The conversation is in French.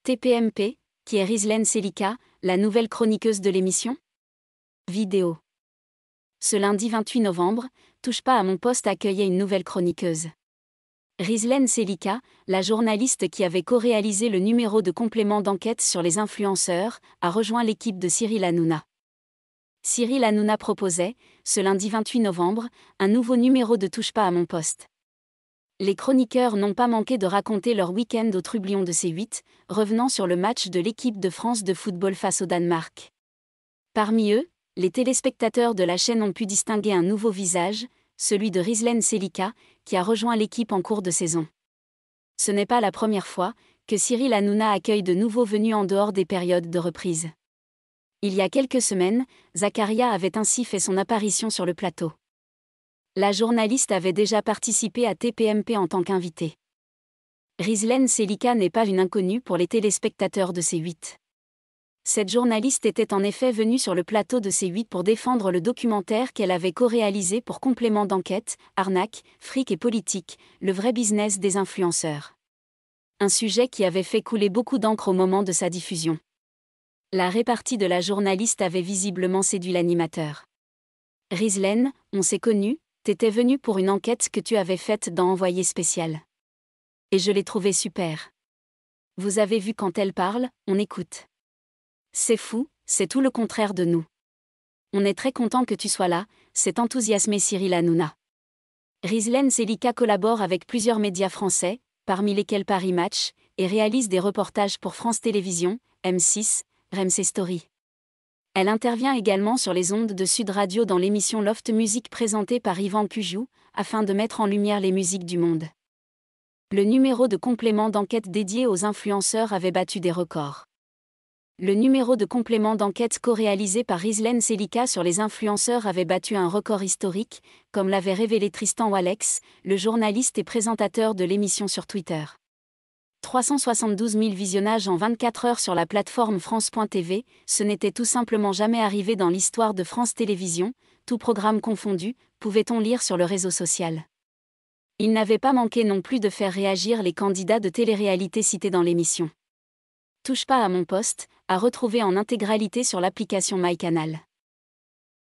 TPMP, qui est Rizlen Selika, la nouvelle chroniqueuse de l'émission? Vidéo. Ce lundi 28 novembre, Touche pas à mon poste accueillait une nouvelle chroniqueuse. Rizlen Selika, la journaliste qui avait co-réalisé le numéro de complément d'enquête sur les influenceurs, a rejoint l'équipe de Cyril Hanouna. Cyril Hanouna proposait, ce lundi 28 novembre, un nouveau numéro de Touche pas à mon poste. Les chroniqueurs n'ont pas manqué de raconter leur week-end au trublion de C8, revenant sur le match de l'équipe de France de football face au Danemark. Parmi eux, les téléspectateurs de la chaîne ont pu distinguer un nouveau visage, celui de Rizlen Selika, qui a rejoint l'équipe en cours de saison. Ce n'est pas la première fois que Cyril Hanouna accueille de nouveaux venus en dehors des périodes de reprise. Il y a quelques semaines, Zakaria avait ainsi fait son apparition sur le plateau. La journaliste avait déjà participé à TPMP en tant qu'invitée. Rizlen Selika n'est pas une inconnue pour les téléspectateurs de C8. Cette journaliste était en effet venue sur le plateau de C8 pour défendre le documentaire qu'elle avait co-réalisé pour complément d'enquête, Arnaque, fric et politique, le vrai business des influenceurs. Un sujet qui avait fait couler beaucoup d'encre au moment de sa diffusion. La répartie de la journaliste avait visiblement séduit l'animateur. Rizlen, on s'est connus, t'étais venu pour une enquête que tu avais faite dans Envoyé spécial. Et je l'ai trouvée super. Vous avez vu quand elle parle, on écoute. C'est fou, c'est tout le contraire de nous. On est très content que tu sois là, s'est enthousiasmé Cyril Hanouna. Rizlen Selika collabore avec plusieurs médias français, parmi lesquels Paris Match, et réalise des reportages pour France Télévisions, M6, RMC Story. Elle intervient également sur les ondes de Sud Radio dans l'émission Loft Music présentée par Yvan Pujoux, afin de mettre en lumière les musiques du monde. Le numéro de complément d'enquête dédié aux influenceurs avait battu des records. Le numéro de complément d'enquête co-réalisé par Rizlen Selika sur les influenceurs avait battu un record historique, comme l'avait révélé Tristan Walex, le journaliste et présentateur de l'émission sur Twitter. 372 000 visionnages en 24 heures sur la plateforme France.tv, ce n'était tout simplement jamais arrivé dans l'histoire de France Télévisions, tout programme confondu, pouvait-on lire sur le réseau social. Il n'avait pas manqué non plus de faire réagir les candidats de télé-réalité cités dans l'émission. Touche pas à mon poste, à retrouver en intégralité sur l'application MyCanal.